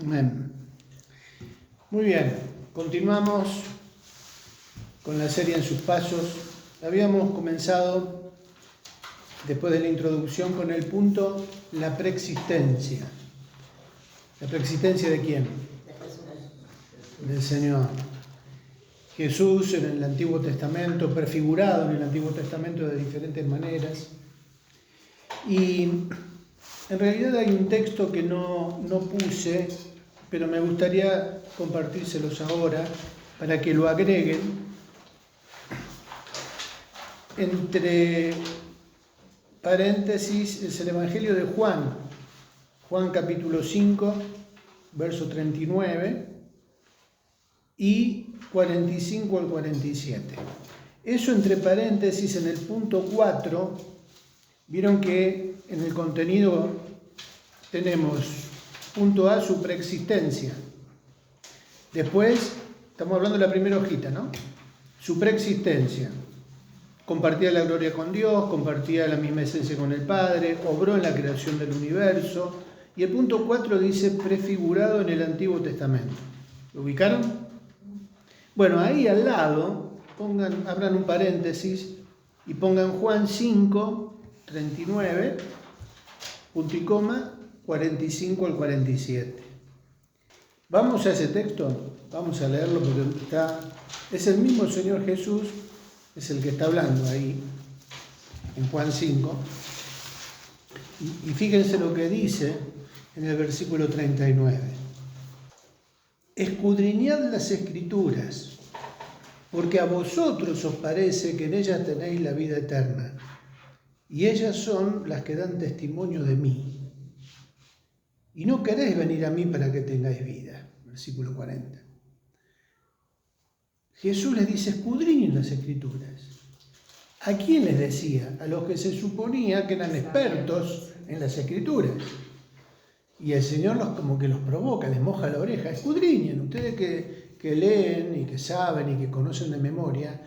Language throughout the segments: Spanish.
Amén. Muy bien, continuamos con la serie En sus pasos. Habíamos comenzado, después de la introducción, con el punto la preexistencia. ¿La preexistencia de quién? Del Señor. Jesús en el Antiguo Testamento, prefigurado en el Antiguo Testamento de diferentes maneras. Y en realidad hay un texto que no puse, pero me gustaría compartírselos ahora para que lo agreguen. Entre paréntesis es el Evangelio de Juan, Juan capítulo 5, verso 39 y 45 al 47. Eso entre paréntesis en el punto 4, vieron que en el contenido tenemos punto A, su preexistencia. Después, estamos hablando de la primera hojita, ¿no? Su preexistencia. Compartía la gloria con Dios, compartía la misma esencia con el Padre, obró en la creación del universo. Y el punto 4 dice prefigurado en el Antiguo Testamento. ¿Lo ubicaron? Bueno, ahí al lado, abran un paréntesis y pongan Juan 5, 39, punto y coma, 45 al 47. Vamos a ese texto, vamos a leerlo porque es el mismo Señor Jesús, es el que está hablando ahí, en Juan 5. Y fíjense lo que dice en el versículo 39. Escudriñad las Escrituras, porque a vosotros os parece que en ellas tenéis la vida eterna, y ellas son las que dan testimonio de mí. Y no queréis venir a mí para que tengáis vida. Versículo 40. Jesús les dice, escudriñen las Escrituras. ¿A quién les decía? A los que se suponía que eran expertos en las Escrituras. Y el Señor como que los provoca, les moja la oreja. Escudriñen, ustedes que leen y que saben y que conocen de memoria,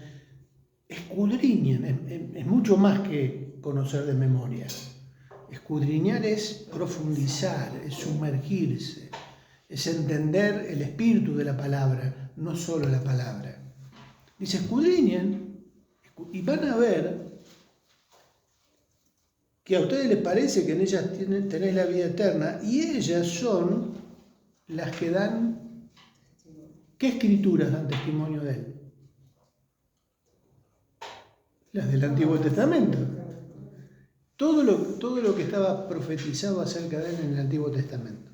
escudriñen, es mucho más que conocer de memoria. Escudriñar es profundizar, es sumergirse, es entender el espíritu de la palabra, no solo la palabra. Dice, escudriñen y van a ver que a ustedes les parece que en ellas tenéis la vida eterna y ellas son las que dan, ¿qué escrituras dan testimonio de él? Las del Antiguo Testamento. Todo lo que estaba profetizado acerca de él en el Antiguo Testamento.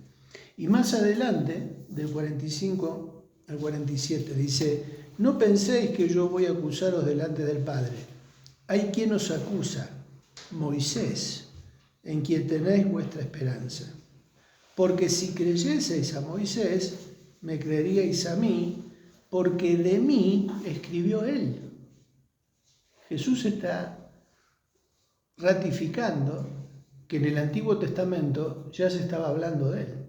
Y más adelante, del 45 al 47, dice, no penséis que yo voy a acusaros delante del Padre. Hay quien os acusa, Moisés, en quien tenéis vuestra esperanza. Porque si creyeseis a Moisés, me creeríais a mí, porque de mí escribió él. Jesús está ratificando que en el Antiguo Testamento ya se estaba hablando de él.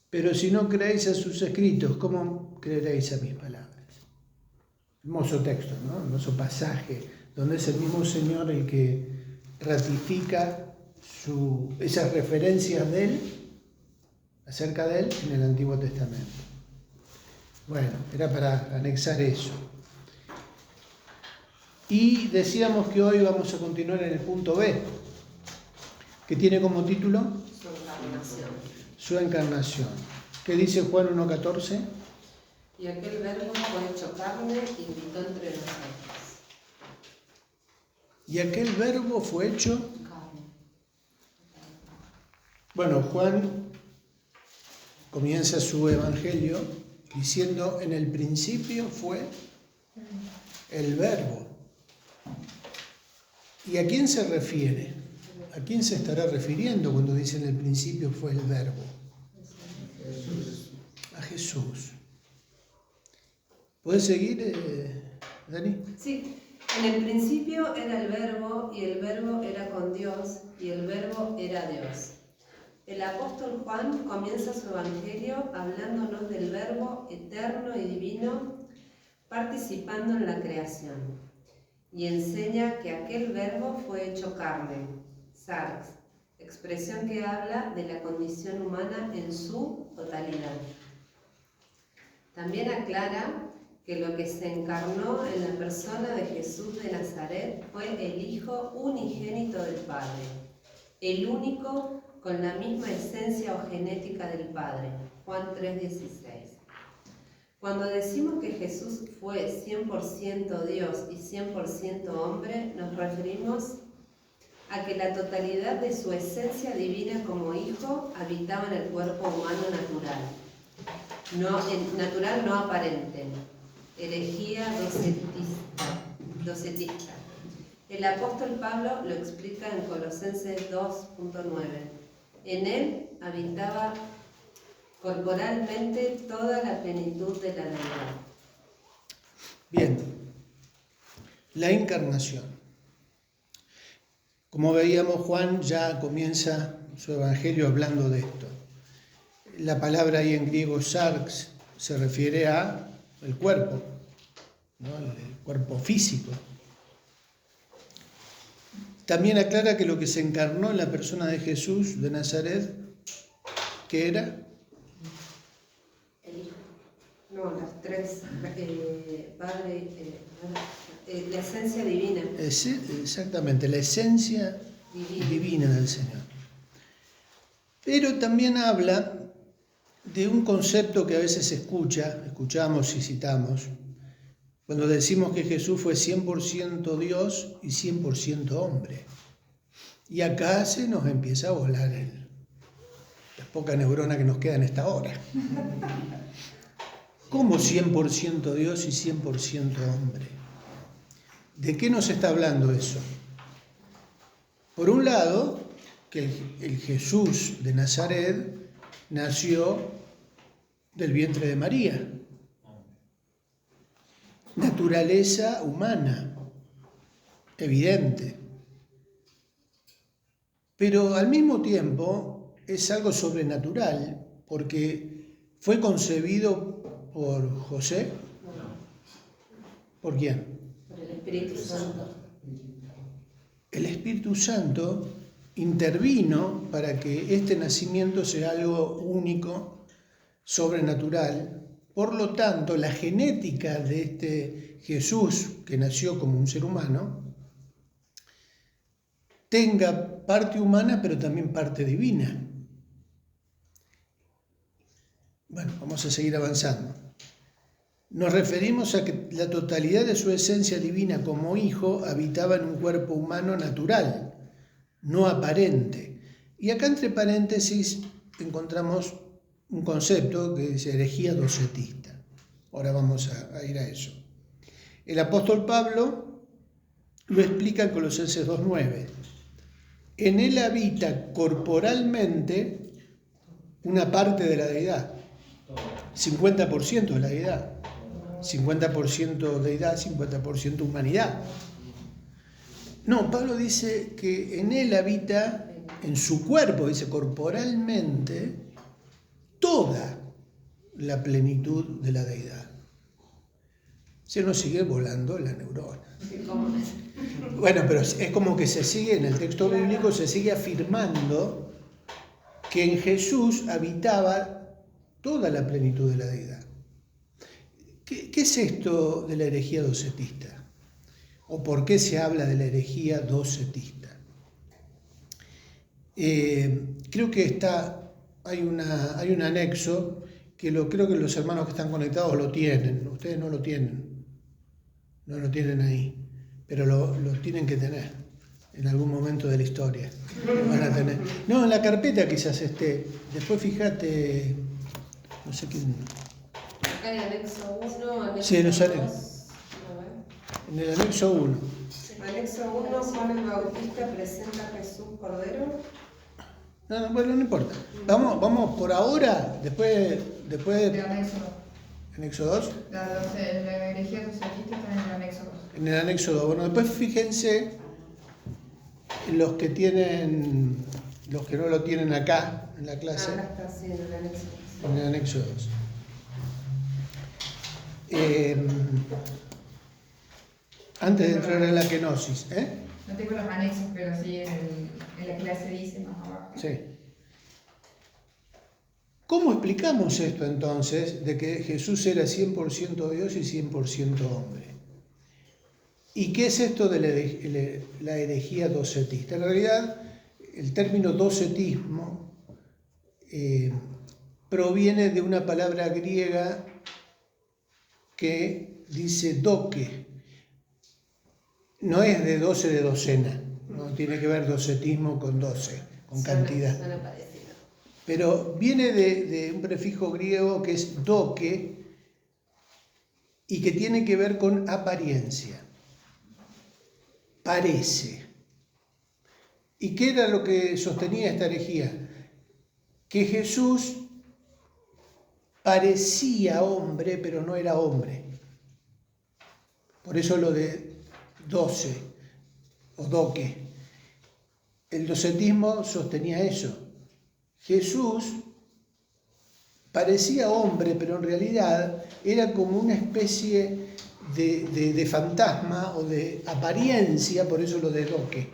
Pero si no creéis a sus escritos, ¿cómo creeréis a mis palabras? Hermoso texto, ¿no? Hermoso pasaje, donde es el mismo Señor el que ratifica esas referencias de él, acerca de él, en el Antiguo Testamento. Bueno, era para anexar eso. Y decíamos que hoy vamos a continuar en el punto B, que tiene como título Su encarnación. ¿Qué dice Juan 1:14? Y aquel verbo fue hecho carne y habitó entre nosotros. Y aquel verbo fue hecho carne. Bueno, Juan comienza su evangelio diciendo, en el principio fue el verbo. ¿Y a quién se refiere? ¿A quién se estará refiriendo cuando dice en el principio fue el verbo? A Jesús. ¿Puedes seguir, Dani? Sí, en el principio era el verbo y el verbo era con Dios y el verbo era Dios. El apóstol Juan comienza su evangelio hablándonos del verbo eterno y divino participando en la creación y enseña que aquel verbo fue hecho carne, sarx, expresión que habla de la condición humana en su totalidad. También aclara que lo que se encarnó en la persona de Jesús de Nazaret fue el Hijo unigénito del Padre, el único con la misma esencia o genética del Padre. Juan 3:16. Cuando decimos que Jesús fue 100% Dios y 100% hombre, nos referimos a que la totalidad de su esencia divina como Hijo habitaba en el cuerpo humano natural no aparente. Herejía docetista. El apóstol Pablo lo explica en Colosenses 2.9. En él habitaba corporalmente toda la plenitud de la deidad. Bien, la encarnación. Como veíamos, Juan ya comienza su evangelio hablando de esto. La palabra ahí en griego sarx se refiere a el cuerpo, ¿no? El cuerpo físico. También aclara que lo que se encarnó en la persona de Jesús de Nazaret, ¿qué era? El Hijo. No, las tres, Padre, la esencia divina. Exactamente, la esencia divina del Señor. Pero también habla de un concepto que a veces escuchamos y citamos, cuando decimos que Jesús fue 100% Dios y 100% hombre. Y acá se nos empieza a volar la poca neurona que nos queda en esta hora. ¿Cómo 100% Dios y 100% hombre? ¿De qué nos está hablando eso? Por un lado, que el Jesús de Nazaret nació del vientre de María. Naturaleza humana, evidente. Pero al mismo tiempo es algo sobrenatural, porque fue concebido por José. ¿Por quién? Por el Espíritu Santo. El Espíritu Santo intervino para que este nacimiento sea algo único, sobrenatural. Por lo tanto, la genética de este Jesús, que nació como un ser humano, tenga parte humana, pero también parte divina. Bueno, vamos a seguir avanzando. Nos referimos a que la totalidad de su esencia divina como hijo habitaba en un cuerpo humano natural, no aparente. Y acá entre paréntesis encontramos un concepto que es herejía docetista. Ahora vamos a ir a eso. El apóstol Pablo lo explica en Colosenses 2.9. En él habita corporalmente una parte de la deidad, 50% de la deidad, 50% deidad, 50% humanidad. No, Pablo dice que en él habita, en su cuerpo, dice corporalmente, toda la plenitud de la deidad. Se nos sigue volando la neurona. Bueno, pero es como que se sigue, en el texto bíblico se sigue afirmando que en Jesús habitaba toda la plenitud de la deidad. ¿Qué es esto de la herejía docetista? ¿O por qué se habla de la herejía docetista? Creo que hay un anexo que creo que los hermanos que están conectados lo tienen. Ustedes no lo tienen. No lo tienen ahí. Pero lo tienen que tener. En algún momento de la historia. Lo van a tener. No, en la carpeta quizás esté. Después fíjate. No sé quién. Acá en el anexo 1, anexo Sí, los 2. En el anexo 1. Anexo 1, Juan el Bautista presenta a Jesús Cordero. No, bueno, no importa. Vamos por ahora, después De anexo 2. ¿Anexo 2? La herejía docetista está en el anexo 2. En el anexo 2. Bueno, después fíjense los que no lo tienen acá en la clase. Acá está, sí, en el anexo 2. En el anexo 2. Antes de entrar en la kenosis, No tengo los anexos, pero sí en la clase dice más abajo. Sí. ¿Cómo explicamos esto entonces de que Jesús era 100% Dios y 100% hombre? ¿Y qué es esto de la herejía docetista? En realidad, el término docetismo proviene de una palabra griega que dice doque. No es de 12 de docena, no tiene que ver docetismo con 12, con cantidad. Suena parecido. Pero viene de un prefijo griego que es doque y que tiene que ver con apariencia. Parece. ¿Y qué era lo que sostenía esta herejía? Que Jesús parecía hombre, pero no era hombre. Por eso lo de 12 o doque. El docetismo sostenía eso. Jesús parecía hombre, pero en realidad era como una especie de fantasma o de apariencia, por eso lo de doque.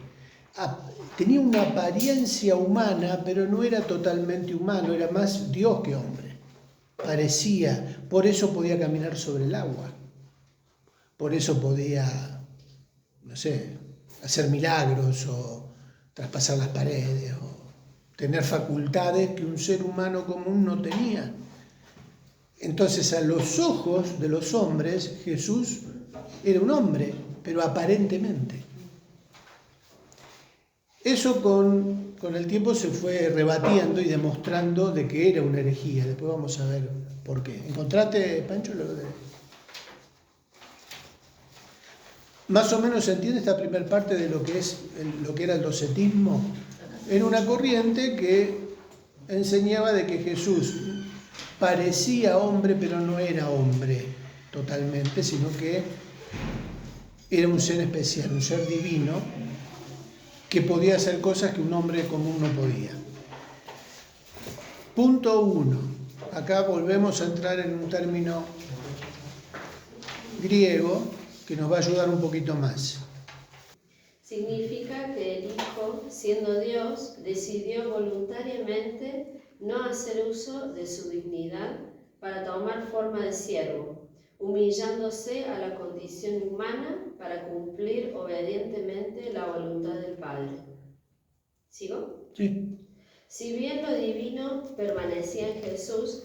Tenía una apariencia humana, pero no era totalmente humano, era más Dios que hombre. Parecía, por eso podía caminar sobre el agua, por eso podía, no sé, hacer milagros o traspasar las paredes o tener facultades que un ser humano común no tenía. Entonces, a los ojos de los hombres, Jesús era un hombre, pero aparentemente. Eso con el tiempo se fue rebatiendo y demostrando de que era una herejía. Después vamos a ver por qué. ¿Encontraste, Pancho, lo de...? Más o menos se entiende esta primera parte de lo que era el docetismo. Era una corriente que enseñaba de que Jesús parecía hombre, pero no era hombre totalmente, sino que era un ser especial, un ser divino, que podía hacer cosas que un hombre común no podía. Punto 1. Acá volvemos a entrar en un término griego que nos va a ayudar un poquito más. Significa que el Hijo, siendo Dios, decidió voluntariamente no hacer uso de su dignidad para tomar forma de siervo, humillándose a la condición humana para cumplir obedientemente la voluntad del Padre. ¿Sigo? Sí. Si bien lo divino permanecía en Jesús,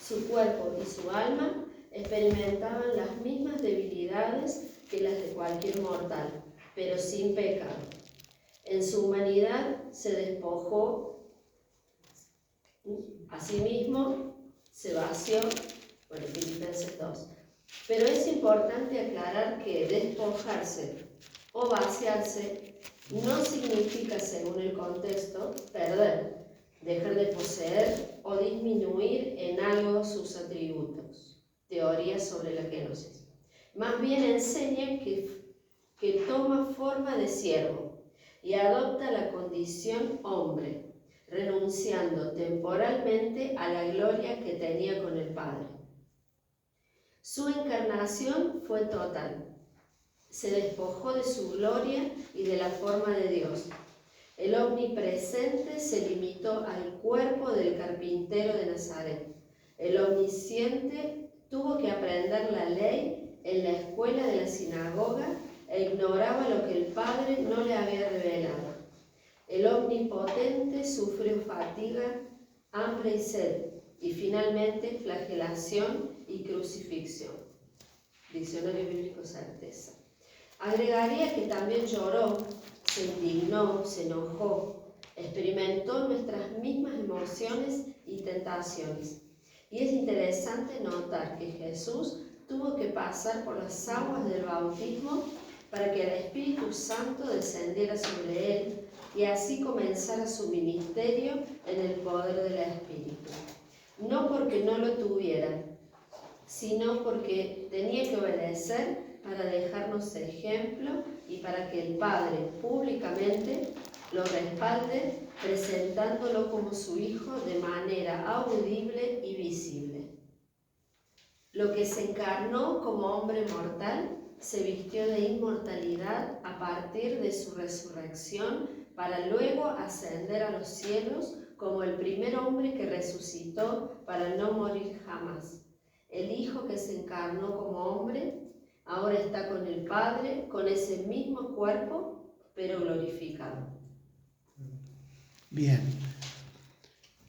su cuerpo y su alma experimentaban las mismas debilidades que las de cualquier mortal, pero sin pecado. En su humanidad se despojó a sí mismo, se vació, Filipenses 2. Pero es importante aclarar que despojarse o vaciarse no significa, según el contexto, perder, dejar de poseer o disminuir en algo sus atributos. Teoría sobre la kenosis. Más bien enseña que toma forma de siervo y adopta la condición hombre, renunciando temporalmente a la gloria que tenía con el Padre. Su encarnación fue total. Se despojó de su gloria y de la forma de Dios. El omnipresente se limitó al cuerpo del carpintero de Nazaret. El omnisciente tuvo que aprender la ley en la escuela de la sinagoga e ignoraba lo que el Padre no le había revelado. El omnipotente sufrió fatiga, hambre y sed, y finalmente flagelación y crucifixión. Diccionario Bíblico Certeza. Agregaría que también lloró, se indignó, se enojó, experimentó nuestras mismas emociones y tentaciones. Y es interesante notar que Jesús tuvo que pasar por las aguas del bautismo para que el Espíritu Santo descendiera sobre él y así comenzara su ministerio en el poder del Espíritu. No porque no lo tuviera, sino porque tenía que obedecer para dejarnos ejemplo y para que el Padre públicamente lo respalde, presentándolo como su Hijo de manera audible y visible. Lo que se encarnó como hombre mortal se vistió de inmortalidad a partir de su resurrección para luego ascender a los cielos como el primer hombre que resucitó para no morir jamás. El Hijo que se encarnó como hombre ahora está con el Padre, con ese mismo cuerpo, pero glorificado. Bien.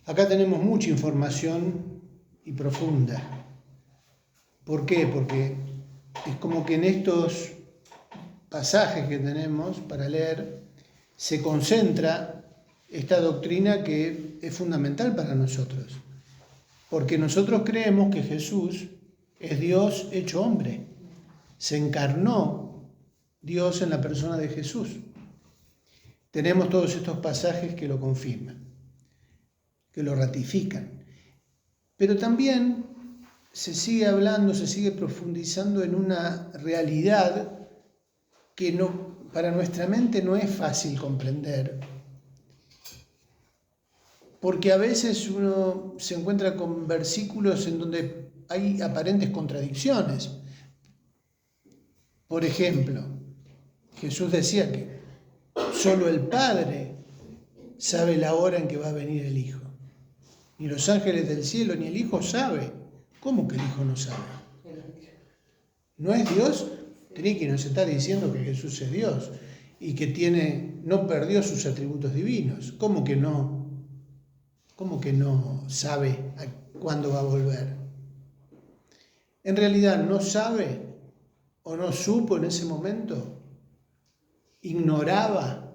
Acá tenemos mucha información y profunda. ¿Por qué? Porque es como que en estos pasajes que tenemos para leer se concentra esta doctrina que es fundamental para nosotros. Porque nosotros creemos que Jesús es Dios hecho hombre. Se encarnó Dios en la persona de Jesús. Tenemos todos estos pasajes que lo confirman, que lo ratifican. Pero también se sigue hablando, se sigue profundizando en una realidad que para nuestra mente no es fácil comprender. Porque a veces uno se encuentra con versículos en donde hay aparentes contradicciones. Por ejemplo, Jesús decía que solo el Padre sabe la hora en que va a venir el Hijo. Ni los ángeles del cielo ni el Hijo sabe. ¿Cómo que el Hijo no sabe? ¿No es Dios? Triqui nos está diciendo que Jesús es Dios y que no perdió sus atributos divinos. ¿Cómo que no sabe cuándo va a volver? En realidad no sabe o no supo en ese momento, ignoraba.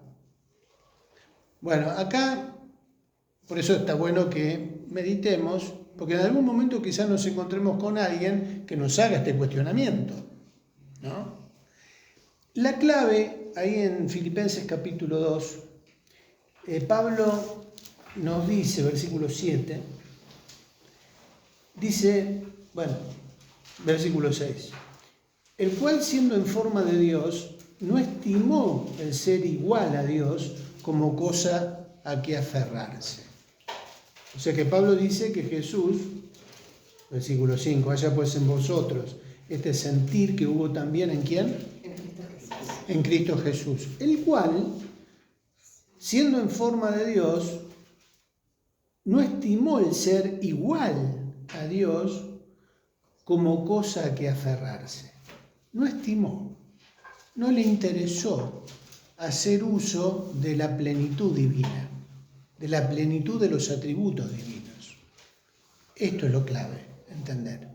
Bueno, acá, por eso está bueno que meditemos, porque en algún momento quizás nos encontremos con alguien que nos haga este cuestionamiento, ¿no? La clave, ahí en Filipenses capítulo 2, Pablo nos dice, versículo 7, dice, versículo 6, el cual siendo en forma de Dios, no estimó el ser igual a Dios como cosa a que aferrarse. O sea que Pablo dice que Jesús, versículo 5, haya pues en vosotros este sentir que hubo también ¿en quién? En Cristo Jesús, el cual, siendo en forma de Dios, no estimó el ser igual a Dios como cosa a que aferrarse. No estimó, no le interesó hacer uso de la plenitud divina, de la plenitud de los atributos divinos. Esto es lo clave, entender.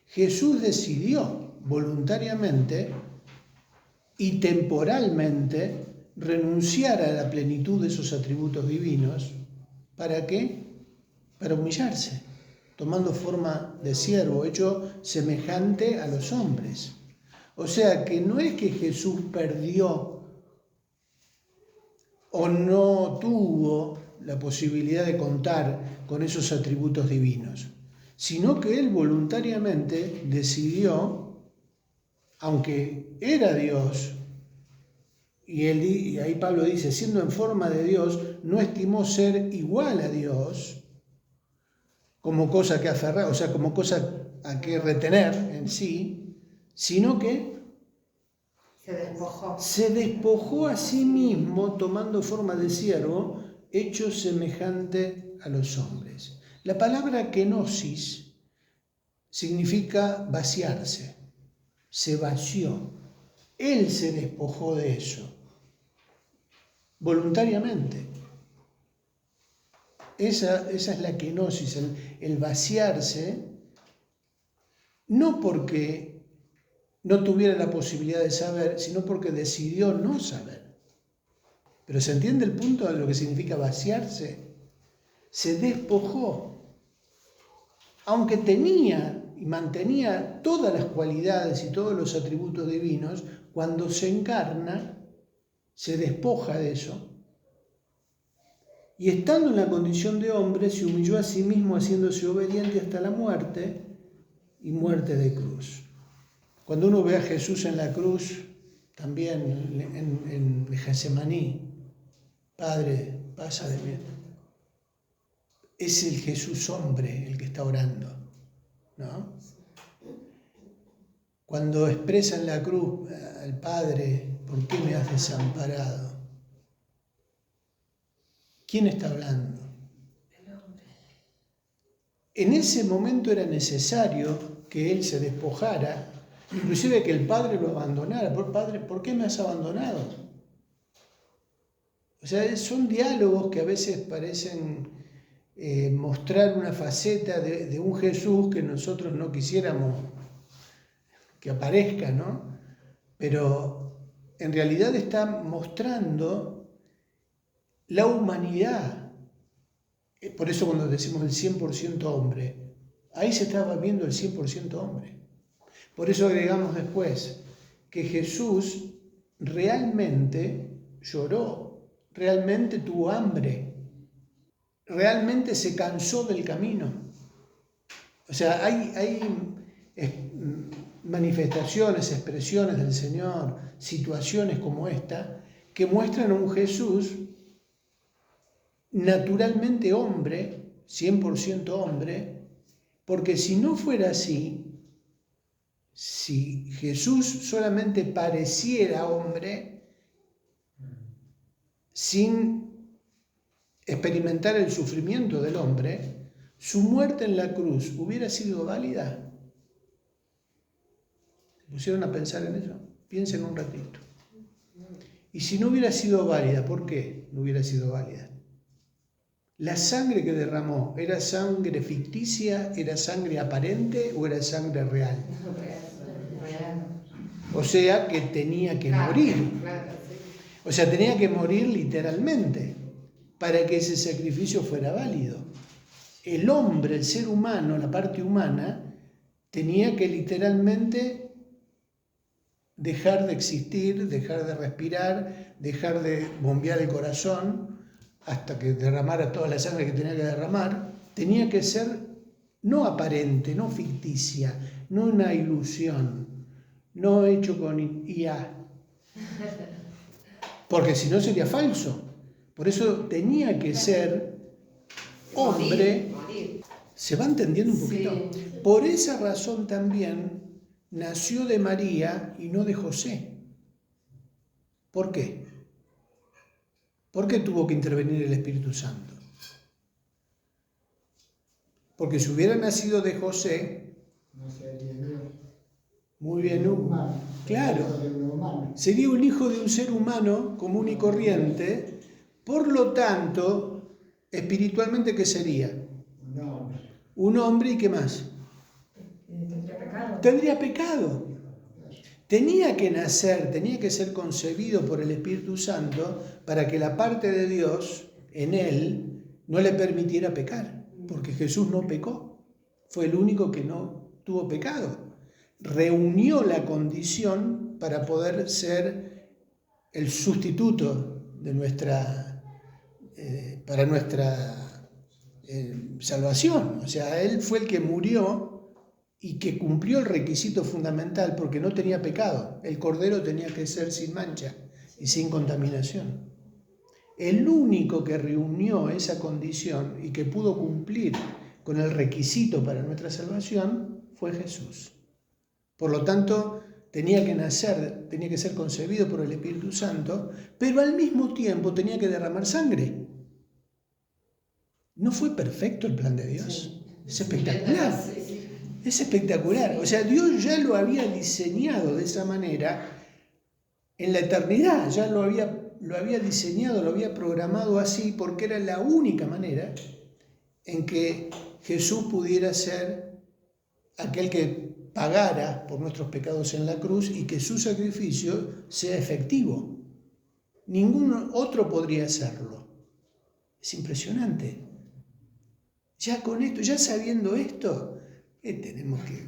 Jesús decidió voluntariamente y temporalmente renunciar a la plenitud de esos atributos divinos. ¿Para qué? Para humillarse, tomando forma de siervo, hecho semejante a los hombres. O sea que no es que Jesús perdió o no tuvo la posibilidad de contar con esos atributos divinos, sino que él voluntariamente decidió, aunque era Dios, y ahí Pablo dice, siendo en forma de Dios, no estimó ser igual a Dios como cosa que aferrar, o sea, como cosa a que retener en sí, sino que se despojó a sí mismo tomando forma de siervo, hecho semejante a los hombres. La palabra kenosis significa vaciarse, se vació. Él se despojó de eso, voluntariamente. Esa es la kenosis, el vaciarse, no porque no tuviera la posibilidad de saber, sino porque decidió no saber. Pero ¿se entiende el punto de lo que significa vaciarse? Se despojó. Aunque tenía y mantenía todas las cualidades y todos los atributos divinos, cuando se encarna, se despoja de eso. Y estando en la condición de hombre, se humilló a sí mismo haciéndose obediente hasta la muerte y muerte de cruz. Cuando uno ve a Jesús en la cruz, también en Getsemaní, Padre, pasa de mí. Es el Jesús hombre el que está orando, ¿no? cuando expresa en la cruz al Padre, ¿por qué me has desamparado? ¿Quién está hablando? En ese momento era necesario que él se despojara, inclusive que el Padre lo abandonara. Padre, ¿por qué me has abandonado? O sea, son diálogos que a veces parecen mostrar una faceta de un Jesús que nosotros no quisiéramos que aparezca, ¿no? Pero en realidad está mostrando la humanidad. Por eso cuando decimos el 100% hombre, ahí se estaba viendo el 100% hombre. Por eso agregamos después que Jesús realmente lloró, realmente tuvo hambre, realmente se cansó del camino. O sea, hay manifestaciones, expresiones del Señor, situaciones como esta, que muestran a un Jesús naturalmente hombre, 100% hombre, porque si no fuera así, si Jesús solamente pareciera hombre, sin experimentar el sufrimiento del hombre, su muerte en la cruz hubiera sido válida. ¿Se pusieron a pensar en eso? Piensen un ratito. Y si no hubiera sido válida, ¿por qué no hubiera sido válida? ¿La sangre que derramó era sangre ficticia, era sangre aparente o era sangre real? O sea que tenía que morir. O sea, tenía que morir literalmente para que ese sacrificio fuera válido. El hombre, el ser humano, la parte humana, tenía que literalmente dejar de existir, dejar de respirar, dejar de bombear el corazón hasta que derramara toda la sangre que tenía que derramar. Tenía que ser no aparente, no ficticia, no una ilusión, no hecho con IA, porque si no sería falso. Por eso tenía que ser hombre. ¿Se va entendiendo un poquito? Sí. Por esa razón también nació de María y no de José. ¿Por qué? ¿Por qué tuvo que intervenir el Espíritu Santo? Porque si hubiera nacido de José, no sería Dios. Muy bien, humano. Claro, sería un hijo de un ser humano común y corriente, por lo tanto, espiritualmente, ¿qué sería? Un hombre, ¿y qué más? Tendría pecado. Tendría pecado. Tenía que nacer, tenía que ser concebido por el Espíritu Santo para que la parte de Dios en él no le permitiera pecar, porque Jesús no pecó, fue el único que no tuvo pecado. Reunió la condición para poder ser el sustituto de para nuestra salvación. O sea, él fue el que murió y que cumplió el requisito fundamental porque no tenía pecado. El cordero tenía que ser sin mancha y sin contaminación. El único que reunió esa condición y que pudo cumplir con el requisito para nuestra salvación fue Jesús. Por lo tanto, tenía que nacer, tenía que ser concebido por el Espíritu Santo, pero al mismo tiempo tenía que derramar sangre. ¿No fue perfecto el plan de Dios? Es espectacular. Es espectacular. O sea, Dios ya lo había diseñado de esa manera en la eternidad. Ya lo había diseñado, lo había programado así porque era la única manera en que Jesús pudiera ser aquel que pagara por nuestros pecados en la cruz y que su sacrificio sea efectivo. Ningún otro podría hacerlo. Es impresionante. Ya con esto, ya sabiendo esto, tenemos que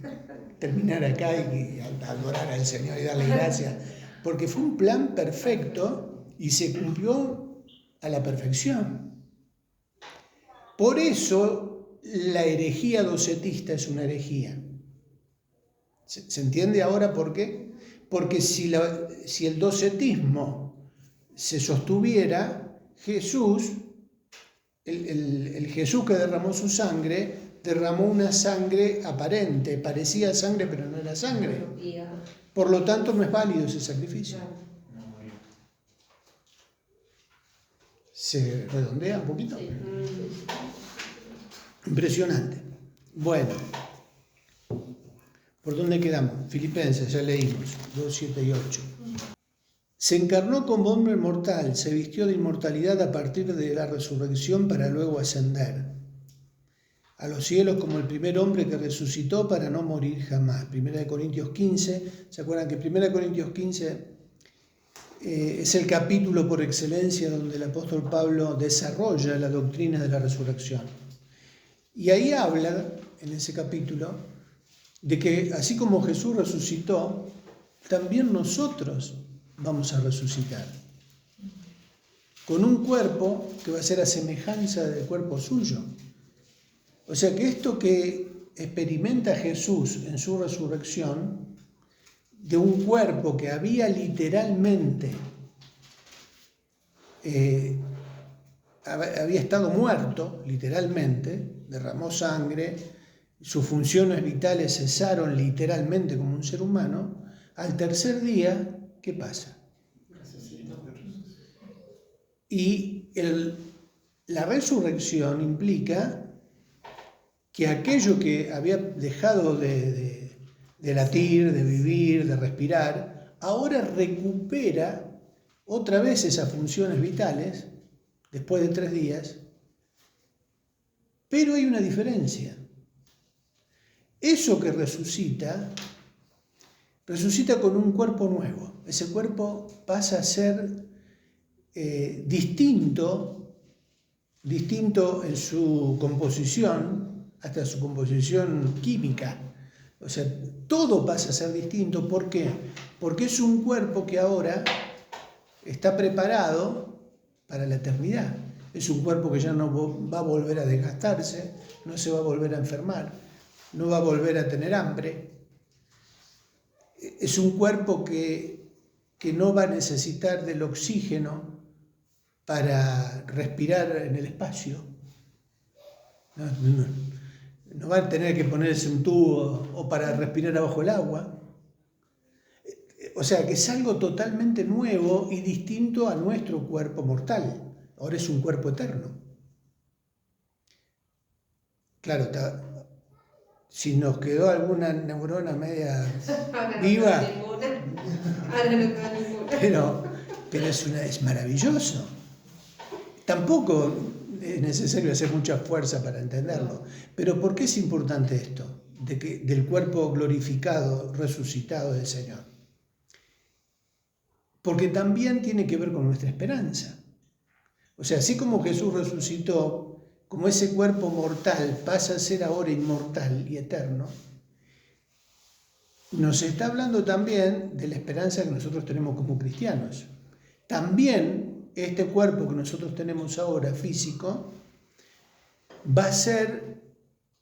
terminar acá y adorar al Señor y darle gracias, porque fue un plan perfecto y se cumplió a la perfección. Por eso la herejía docetista es una herejía. ¿Se entiende ahora por qué? Porque si el docetismo se sostuviera, Jesús, el Jesús que derramó su sangre, derramó una sangre aparente, parecía sangre pero no era sangre. Por lo tanto no es válido ese sacrificio. ¿Se redondea un poquito? Impresionante. Bueno, ¿por dónde quedamos? Filipenses, ya leímos, 2, 7 y 8. Se encarnó como hombre mortal, se vistió de inmortalidad a partir de la resurrección para luego ascender a los cielos como el primer hombre que resucitó para no morir jamás. 1 Corintios 15, ¿se acuerdan que 1 Corintios 15 es el capítulo por excelencia donde el apóstol Pablo desarrolla la doctrina de la resurrección? Y ahí habla, en ese capítulo, de que así como Jesús resucitó, también nosotros vamos a resucitar. Con un cuerpo que va a ser a semejanza del cuerpo suyo. O sea que esto que experimenta Jesús en su resurrección, de un cuerpo que había literalmente, había estado muerto, literalmente, derramó sangre, sus funciones vitales cesaron literalmente como un ser humano, al tercer día, ¿qué pasa? Y la resurrección implica que aquello que había dejado de latir, de vivir, de respirar, ahora recupera otra vez esas funciones vitales después de 3 días, pero hay una diferencia. Eso que resucita con un cuerpo nuevo. Ese cuerpo pasa a ser distinto en su composición, hasta su composición química. O sea, todo pasa a ser distinto. ¿Por qué? Porque es un cuerpo que ahora está preparado para la eternidad. Es un cuerpo que ya no va a volver a desgastarse, no se va a volver a enfermar, no va a volver a tener hambre. Es un cuerpo que no va a necesitar del oxígeno para respirar en el espacio. No va a tener que ponerse un tubo o para respirar abajo el agua. O sea que es algo totalmente nuevo y distinto a nuestro cuerpo mortal. Ahora es un cuerpo eterno. Claro, si nos quedó alguna neurona media viva, pero es maravilloso. Tampoco es necesario hacer mucha fuerza para entenderlo. Pero ¿por qué es importante esto? Del cuerpo glorificado, resucitado del Señor. Porque también tiene que ver con nuestra esperanza. O sea, así como Jesús resucitó, como ese cuerpo mortal pasa a ser ahora inmortal y eterno, nos está hablando también de la esperanza que nosotros tenemos como cristianos. También este cuerpo que nosotros tenemos ahora, físico, va a ser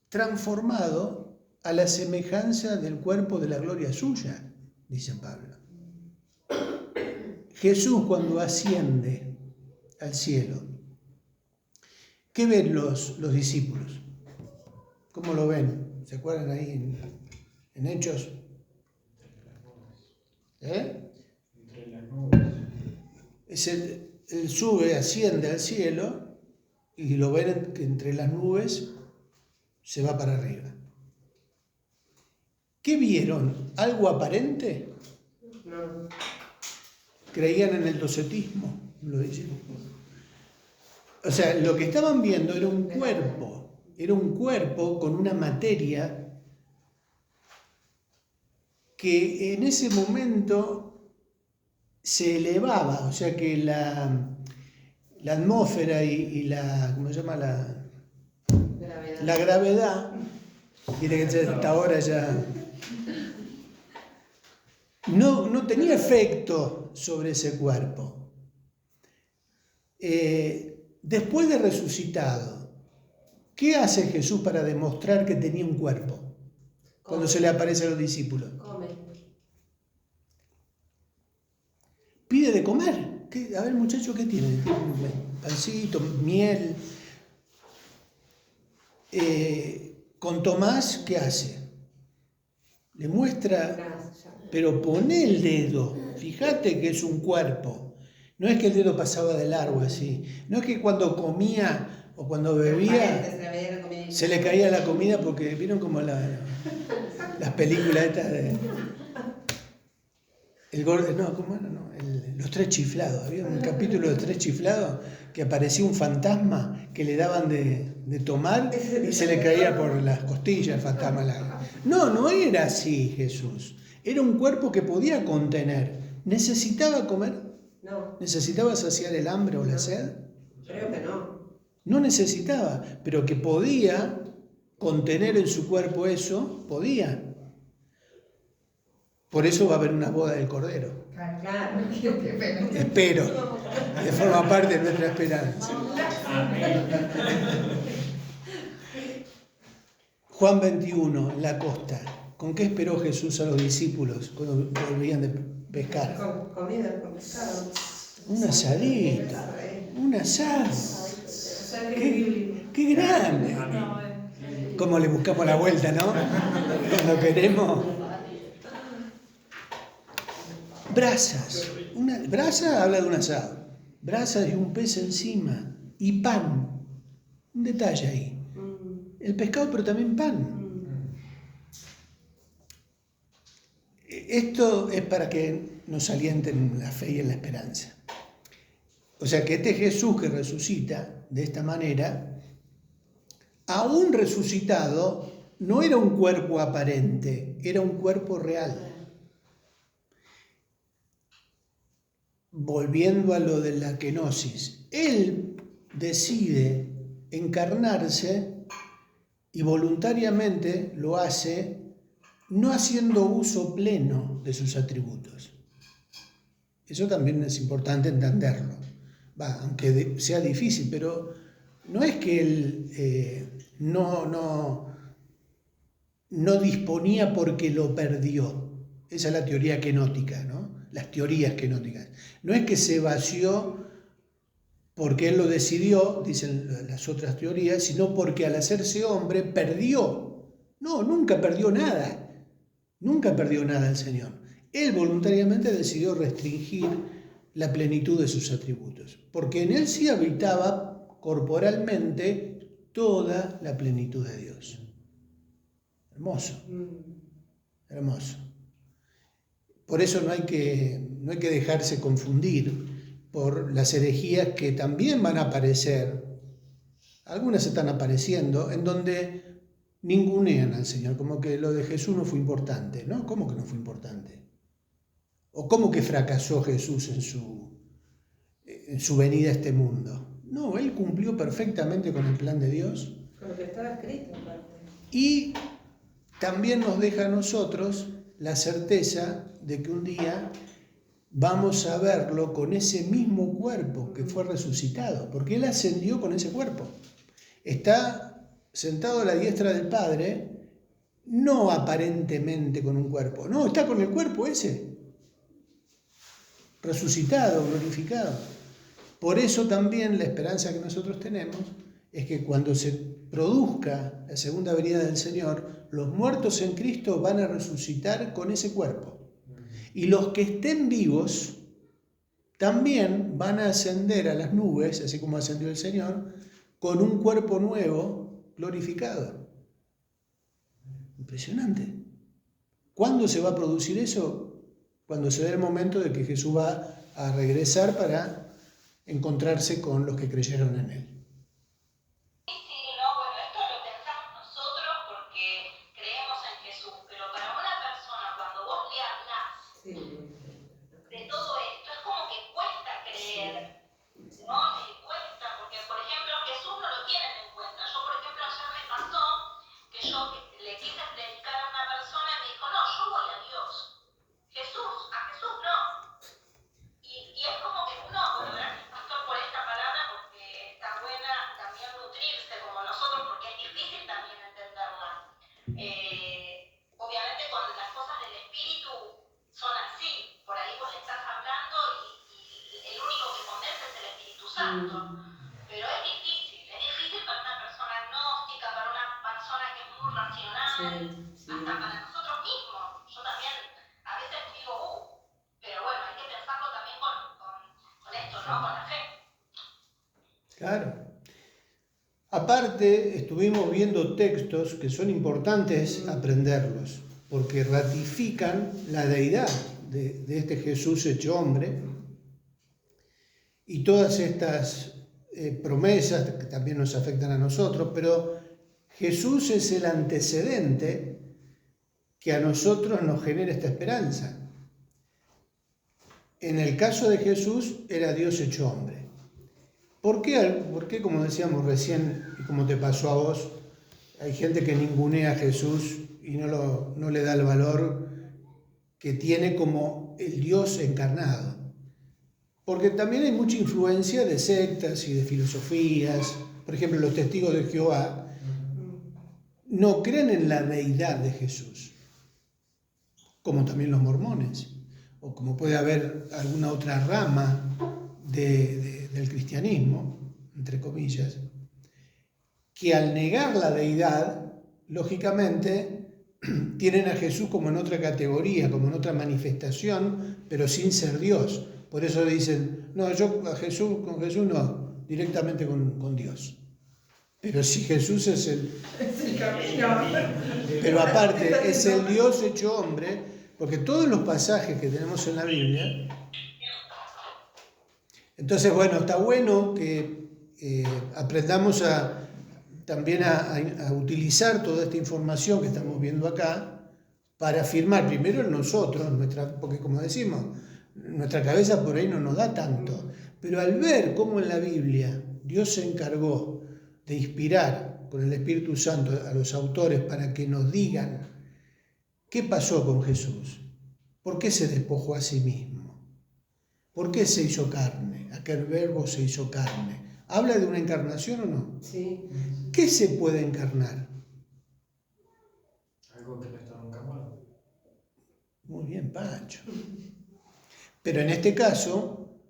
transformado a la semejanza del cuerpo de la gloria suya, dice Pablo. Jesús, cuando asciende al cielo, ¿qué ven los discípulos? ¿Cómo lo ven? ¿Se acuerdan ahí en Hechos? Entre las nubes. Él sube, asciende al cielo y lo ven que entre las nubes se va para arriba. ¿Qué vieron? ¿Algo aparente? No. Creían en el docetismo, lo dicen. O sea, lo que estaban viendo era un cuerpo con una materia que en ese momento se elevaba, o sea que la atmósfera y la, ¿cómo se llama? La gravedad, tiene que ser hasta ahora ya, no tenía efecto sobre ese cuerpo. Después de resucitado, ¿qué hace Jesús para demostrar que tenía un cuerpo? Cuando se le aparece a los discípulos. Come. Pide de comer. A ver, muchachos, ¿qué tienen? Pancito, miel. con Tomás, ¿qué hace? Le muestra, Gracias. pero pone el dedo, fíjate que es un cuerpo. No es que el dedo pasaba de largo así, no es que cuando comía o cuando bebía Se le veía la comidita. se le caía la comida, porque vieron como las películas estas de... El gordo, no, ¿cómo era? No, los tres chiflados. Había un capítulo de tres chiflados que aparecía un fantasma que le daban de tomar y se le caía por las costillas el fantasma. No, no era así Jesús. Era un cuerpo que podía contener. ¿Necesitaba comer? No, ¿Necesitaba saciar el hambre o la sed? creo que no. No necesitaba, pero que podía contener en su cuerpo eso, podía. Por eso va a haber una boda del Cordero. Claro. Qué pena. Espero, que forma parte de nuestra esperanza. Juan 21, en la costa. ¿Con qué esperó Jesús a los discípulos cuando volvían de pescar? Comida con pescado. Un asadito, un asado. ¡Qué grande! Como le buscamos la vuelta, ¿no? Cuando queremos. Brasas. Brasa habla de un asado. Brasas y un pez encima. Y pan. Un detalle ahí. El pescado, pero también pan. Esto es para que nos alienten en la fe y en la esperanza. O sea que este Jesús que resucita de esta manera, aún resucitado, no era un cuerpo aparente, era un cuerpo real. Volviendo a lo de la kenosis, Él decide encarnarse y voluntariamente lo hace no haciendo uso pleno de sus atributos. Eso también es importante entenderlo. Aunque sea difícil, pero no es que Él no disponía porque lo perdió. Esa es la teoría kenótica, ¿no? Las teorías kenóticas. No es que se vació porque Él lo decidió, dicen las otras teorías, sino porque al hacerse hombre perdió. No, nunca perdió nada. Nunca perdió nada el Señor. Él voluntariamente decidió restringir la plenitud de sus atributos, porque en Él sí habitaba corporalmente toda la plenitud de Dios. Hermoso, hermoso. Por eso no hay que dejarse confundir por las herejías que también van a aparecer. Algunas están apareciendo en donde ningunean al Señor, como que lo de Jesús no fue importante, ¿no? ¿Cómo que no fue importante? ¿O cómo que fracasó Jesús en su venida a este mundo? No, Él cumplió perfectamente con el plan de Dios. Con lo que estaba escrito, aparte. Y también nos deja a nosotros la certeza de que un día vamos a verlo con ese mismo cuerpo que fue resucitado, porque Él ascendió con ese cuerpo. Está sentado a la diestra del Padre, no aparentemente con un cuerpo, no, está con el cuerpo ese, resucitado, glorificado. Por eso también la esperanza que nosotros tenemos es que cuando se produzca la segunda venida del Señor, los muertos en Cristo van a resucitar con ese cuerpo. Y los que estén vivos también van a ascender a las nubes, así como ascendió el Señor, con un cuerpo nuevo, glorificado. Impresionante. ¿Cuándo se va a producir eso? Cuando se dé el momento de que Jesús va a regresar para encontrarse con los que creyeron en Él. Pero es difícil para una persona gnóstica, para una persona que es muy Sí, sí. hasta para nosotros mismos. Yo también a veces digo, pero bueno, hay que pensarlo también con esto, ¿no? Con la fe. Claro. Aparte, estuvimos viendo textos que son importantes aprenderlos, porque ratifican la deidad de este Jesús hecho hombre y todas estas promesas que también nos afectan a nosotros, pero Jesús es el antecedente que a nosotros nos genera esta esperanza. En el caso de Jesús era Dios hecho hombre. ¿Por qué, como decíamos recién, y como te pasó a vos, hay gente que ningunea a Jesús y no le da el valor que tiene como el Dios encarnado? Porque también hay mucha influencia de sectas y de filosofías. Por ejemplo, los testigos de Jehová no creen en la deidad de Jesús, como también los mormones, o como puede haber alguna otra rama del cristianismo, entre comillas, que al negar la deidad, lógicamente, tienen a Jesús como en otra categoría, como en otra manifestación, pero sin ser Dios. Por eso dicen, no, yo con Jesús no, directamente con Dios. Pero si Jesús es el camino. Pero aparte, es el Dios hecho hombre, porque todos los pasajes que tenemos en la Biblia. Entonces, bueno, está bueno que aprendamos también a utilizar toda esta información que estamos viendo acá para afirmar primero en nosotros, porque como decimos, nuestra cabeza por ahí no nos da tanto, pero al ver cómo en la Biblia Dios se encargó de inspirar con el Espíritu Santo a los autores para que nos digan qué pasó con Jesús, por qué se despojó a sí mismo, por qué se hizo carne, aquel verbo se hizo carne. ¿Habla de una encarnación o no? Sí. ¿Qué se puede encarnar? Algo que no estaba encarnado. Muy bien, Pancho. Pero en este caso,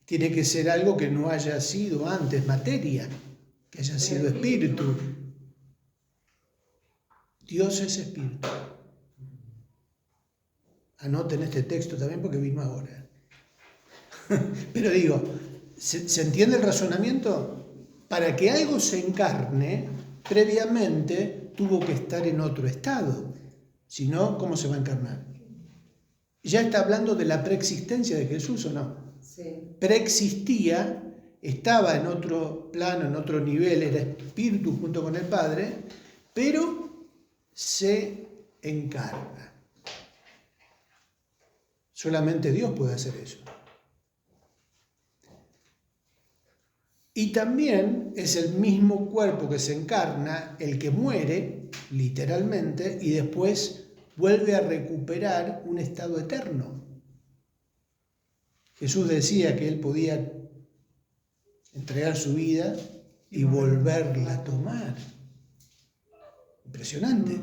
tiene que ser algo que no haya sido antes materia, que haya sido espíritu. Dios es espíritu. Anoten este texto también porque vino ahora. Pero digo, ¿se entiende el razonamiento? Para que algo se encarne, previamente tuvo que estar en otro estado. Si no, ¿cómo se va a encarnar? ¿Ya está hablando de la preexistencia de Jesús o no? Sí. Preexistía, estaba en otro plano, en otro nivel, era espíritu junto con el Padre, pero se encarna. Solamente Dios puede hacer eso. Y también es el mismo cuerpo que se encarna el que muere, literalmente, y después vuelve a recuperar un estado eterno. Jesús decía que él podía entregar su vida y volverla a tomar. Impresionante.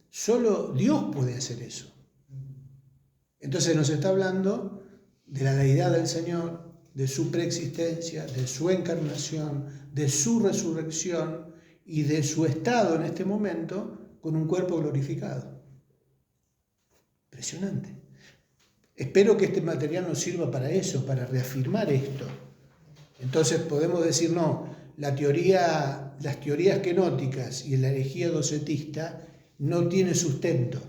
Solo Dios puede hacer eso. Entonces nos está hablando de la deidad del Señor, de su preexistencia, de su encarnación, de su resurrección y de su estado en este momento con un cuerpo glorificado. Impresionante. Espero que este material nos sirva para eso, para reafirmar esto. Entonces podemos decir, no, las teorías kenóticas y la herejía docetista no tiene sustento.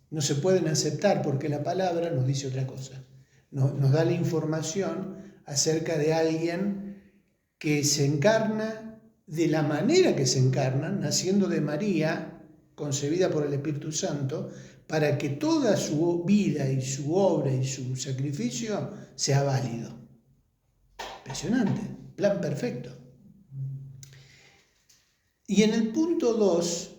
No se pueden aceptar porque la palabra nos dice otra cosa. Nos da la información acerca de alguien que se encarna de la manera que se encarna, naciendo de María, concebida por el Espíritu Santo, para que toda su vida y su obra y su sacrificio sea válido. Impresionante, plan perfecto. Y en el punto 2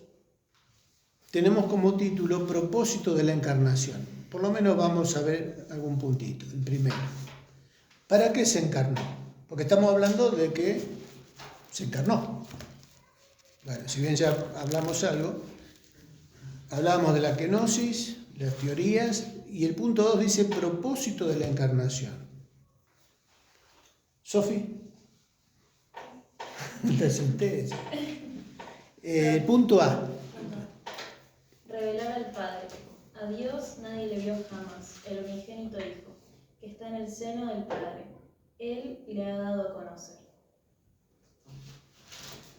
tenemos como título propósito de la encarnación. Por lo menos vamos a ver algún puntito. El primero, ¿para qué se encarnó? Porque estamos hablando de que se encarnó. Bueno, si bien ya hablamos algo, hablábamos de la kenosis, las teorías, y el punto 2 dice propósito de la encarnación. Sofi, te senté. Punto A. jamás, el unigénito Hijo, que está en el seno del Padre. Él le ha dado a conocer.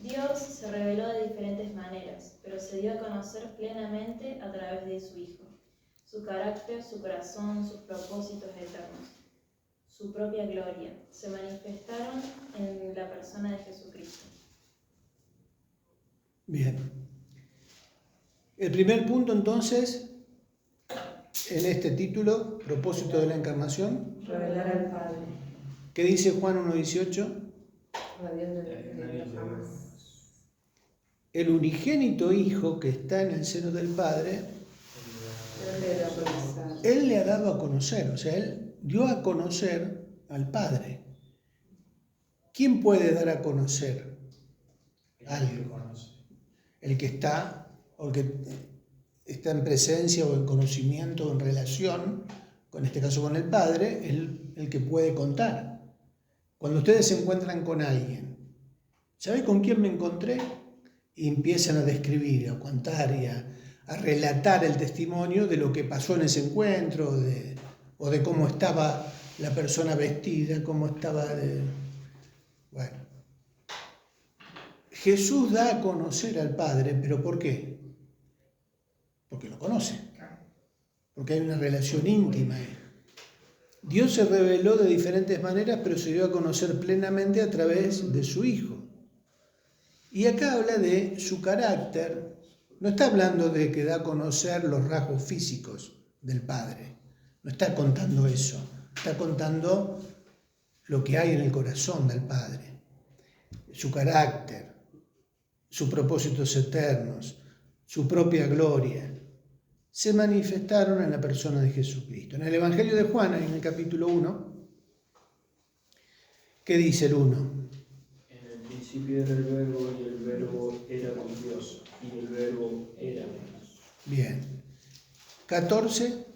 Dios se reveló de diferentes maneras, pero se dio a conocer plenamente a través de su Hijo. Su carácter, su corazón, sus propósitos eternos, su propia gloria, se manifestaron en la persona de Jesucristo. Bien. El primer punto entonces, en este título, propósito de la encarnación, Revelar al Padre. ¿qué dice Juan 1:18? A Dios no le reveló jamás. El unigénito Hijo que está en el seno del Padre, Dios le dio a conocer. Él le ha dado a conocer, o sea, Él dio a conocer al Padre. ¿Quién puede dar a conocer algo? El que está, o el que está en presencia o en conocimiento o en relación, en este caso con el Padre, es el que puede contar. Cuando ustedes se encuentran con alguien, ¿sabe con quién me encontré? Y empiezan a describir, a contar y a relatar el testimonio de lo que pasó en ese encuentro, o de cómo estaba la persona vestida, cómo estaba... Bueno, Jesús da a conocer al Padre, ¿pero por qué? Porque lo conoce, porque hay una relación íntima ahí. Dios se reveló de diferentes maneras, pero se dio a conocer plenamente a través de su Hijo. Y acá habla de su carácter, no está hablando de que da a conocer los rasgos físicos del Padre, no está contando eso, está contando lo que hay en el corazón del Padre, su carácter, sus propósitos eternos, su propia gloria, se manifestaron en la persona de Jesucristo. En el Evangelio de Juan, en el capítulo 1, ¿qué dice el 1? En el principio era el verbo y el verbo era con Dios y el verbo era Dios. Bien. 14.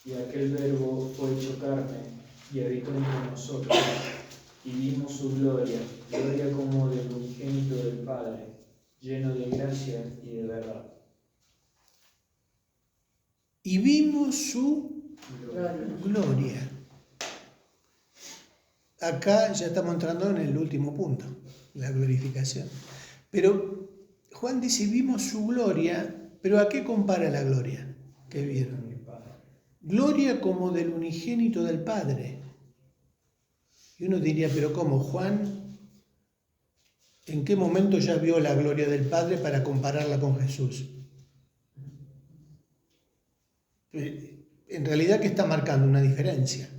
Y aquel verbo fue hecho carne y habitó entre nosotros y vimos su gloria, gloria como del unigénito del Padre, lleno de gracia y de verdad. Y vimos su gloria. Acá ya estamos entrando en el último punto, la glorificación. Pero Juan dice, vimos su gloria, pero ¿a qué compara la gloria que vieron? Gloria como del unigénito del Padre. Y uno diría, pero ¿cómo? Juan, ¿en qué momento ya vio la gloria del Padre para compararla con Jesús? En realidad, ¿qué está marcando? Una diferencia.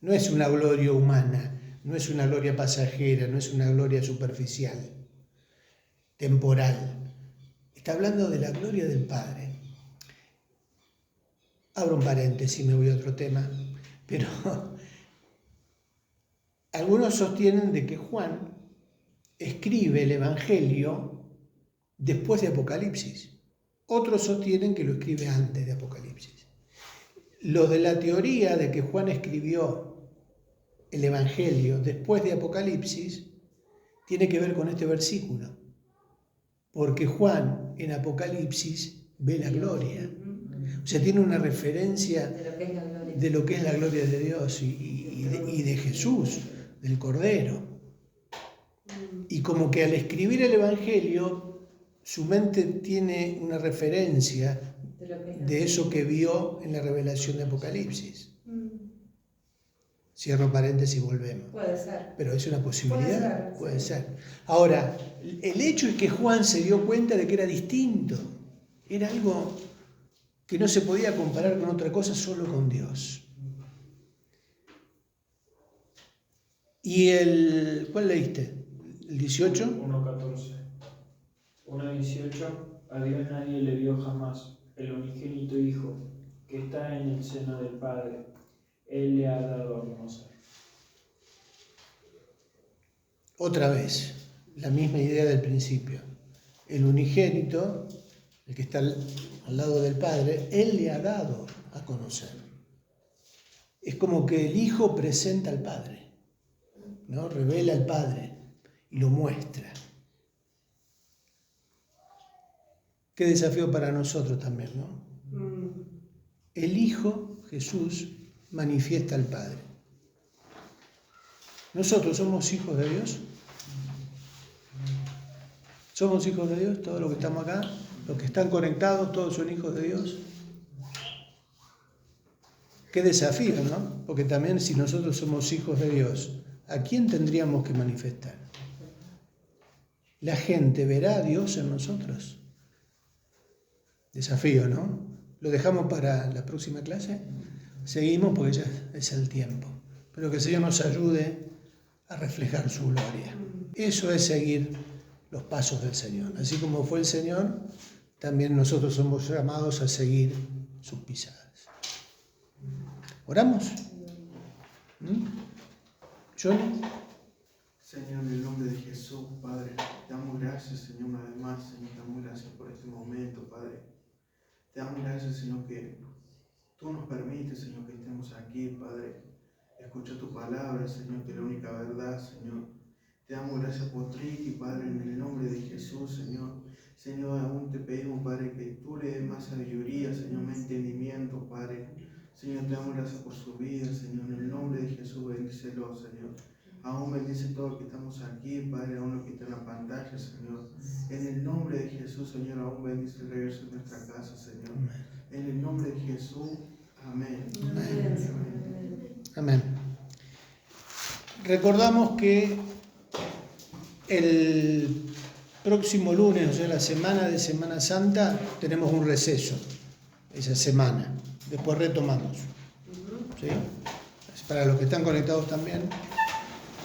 No es una gloria humana, no es una gloria pasajera, no es una gloria superficial, temporal. Está hablando de la gloria del Padre. Abro un paréntesis, me voy a otro tema, pero algunos sostienen de que Juan escribe el Evangelio después de Apocalipsis. Otros sostienen que lo escribe antes de Apocalipsis. Los de la teoría de que Juan escribió el Evangelio después de Apocalipsis tiene que ver con este versículo, porque Juan en Apocalipsis ve la gloria. O sea, tiene una referencia de lo que es la gloria de Dios y de Jesús, del Cordero. Y como que al escribir el Evangelio, su mente tiene una referencia de eso que vio en la revelación de Apocalipsis. Cierro paréntesis y volvemos. Puede ser. Pero es una posibilidad. Puede ser. Ahora, el hecho es que Juan se dio cuenta de que era distinto. Era algo que no se podía comparar con otra cosa, solo con Dios. ¿Y cuál leíste? ¿El 18? 1:14. 1:18. A Dios nadie le vio jamás, el unigénito Hijo, que está en el seno del Padre. Él le ha dado a conocer. Otra vez, la misma idea del principio. El unigénito, el que está al lado del Padre, Él le ha dado a conocer. Es como que el Hijo presenta al Padre, ¿no? Revela al Padre y lo muestra. Qué desafío para nosotros también, ¿no? el Hijo, Jesús, manifiesta al Padre. ¿Nosotros somos hijos de Dios? ¿Somos hijos de Dios? Todos los que estamos acá, los que están conectados, todos son hijos de Dios. Qué desafío, ¿no? Porque también si nosotros somos hijos de Dios, ¿a quién tendríamos que manifestar? ¿La gente verá a Dios en nosotros? Desafío, ¿no? ¿Lo dejamos para la próxima clase? Seguimos porque ya es el tiempo. Pero que el Señor nos ayude a reflejar su gloria. Eso es seguir los pasos del Señor. Así como fue el Señor, también nosotros somos llamados a seguir sus pisadas. ¿Oramos? ¿John? Señor, en el nombre de Jesús, Padre, te damos gracias, Señor, una vez más, Señor, te damos gracias por este momento, Padre. Te damos gracias, Señor, que tú nos permites, Señor, que estemos aquí, Padre. Escucha tu palabra, Señor, que es la única verdad, Señor. Te damos gracias por Ricky, Padre, en el nombre de Jesús, Señor. Señor, aún te pedimos, Padre, que tú le des más sabiduría, Señor, más entendimiento, Padre. Señor, te damos gracias por su vida, Señor, en el nombre de Jesús, bendícelo, Señor. Aún bendice a todos los que estamos aquí, Padre, aún los que están en la pantalla, Señor. En el nombre de Jesús, Señor, aún bendice el regreso de nuestra casa, Señor. En el nombre de Jesús, amén. Amén. Recordamos que el próximo lunes, o sea, la semana de Semana Santa, tenemos un receso, esa semana. Después retomamos. ¿Sí? Para los que están conectados también.